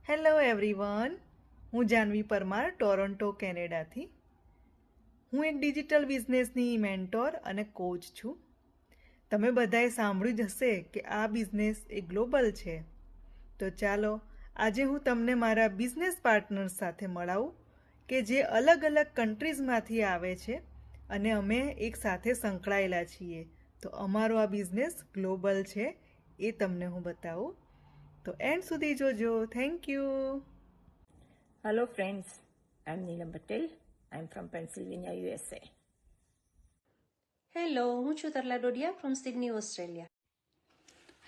Hello everyone, હું Janvi Parmar Toronto કેનેડાથી. હું એક ડિજિટલ બિઝનેસની મેન્ટોર અને કોચ છું. તમે બધાએ સાંભળ્યું જ હશે કે આ બિઝનેસ એ ગ્લોબલ છે. તો ચાલો આજે હું તમને મારા બિઝનેસ પાર્ટનર્સ સાથે મળાવું કે જે અલગ અલગ કન્ટ્રીઝમાંથી આવે છે અને અમે એક સાથે સંકળાયેલા છીએ. તો અમારો આ બિઝનેસ ગ્લોબલ છે એ તમને હું બતાવું. તો એન્ડ સુધી જોજો. Thank you. Hello friends, I'm Neelam Patel. I'm from Pennsylvania, USA. Hello, હું છું Tarla Dodiya from Sydney Australia.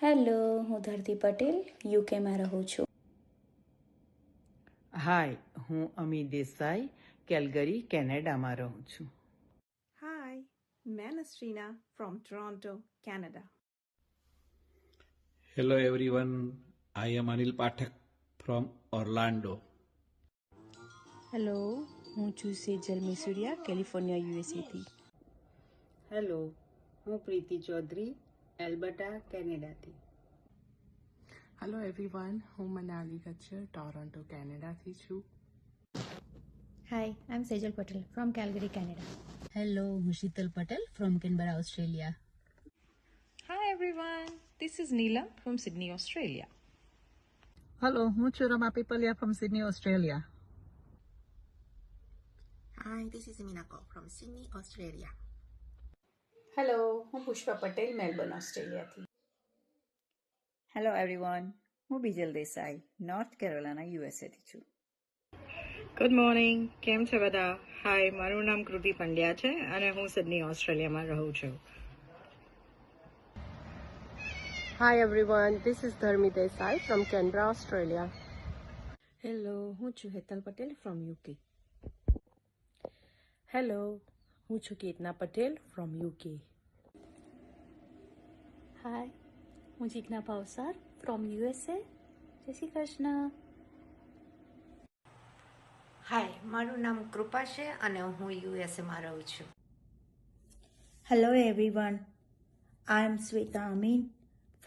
Hello, હું ધરતી પટેલ યુકેમાં રહું છું. હાય, હું અમી દેસાઈ કેલગરી કેનેડામાં રહું છું. Hi, मैं Nasrina from Toronto, Canada. Hello everyone, I am Anil Pathak from Orlando. Hello, હું છું સેજલ મિસુરિયા કેલિફોર્નિયા યુએસએથી. હેલો, હું પ્રીતિ ચૌધરી એલ્બર્ટા કેનેડાથી. હેલો એવરીવન, હું મનાલી ગજ્જર ટોરોન્ટો કેનેડાથી છું. Hi, I am Sejal Patel from Calgary Canada. Hello, હું Sheetal Patel from Canberra Australia. Hi everyone, this is Neelam from Sydney, Australia. Hello, હું છું Rama Pipaliya from Sydney, Australia. Hi, this is Minako from Sydney, Australia. Hello, હું Pushpa Patel Melbourne ઓસ્ટ્રેલિયાથી. Hello everyone, હું Bijal Desai north Carolina યુએસએથી છું. Good morning, કેમ છે બધા? હાય, મારું નામ કૃતિ પંડ્યા છે અને હું સિડની ઓસ્ટ્રેલિયામાં રહું છું. Hi everyone, this is Dharmi Desai from Canberra, Australia. Hello, હું છું Hetal Patel from UK. Hello, હું છું કેતના પટેલ ફ્રોમ યુકે. હાય, હું જીજ્ઞા ભાવસાર ફ્રોમ યુએસએ. જય શ્રી કૃષ્ણ. હાય, મારું નામ કૃપા છે અને હું યુએસએમાં રહું છું. Hello everyone, I am Shweta Amin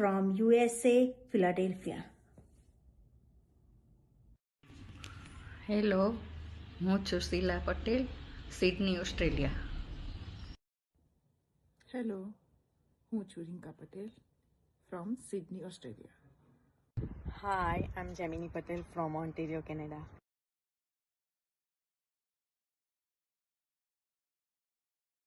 from USA, Philadelphia. Hello, હું છું Sheela Patel Sydney Australia. Hello, હું છું Rinka Patel from Sydney Australia. Hi, I'm Jamini Patel from Ontario, Canada.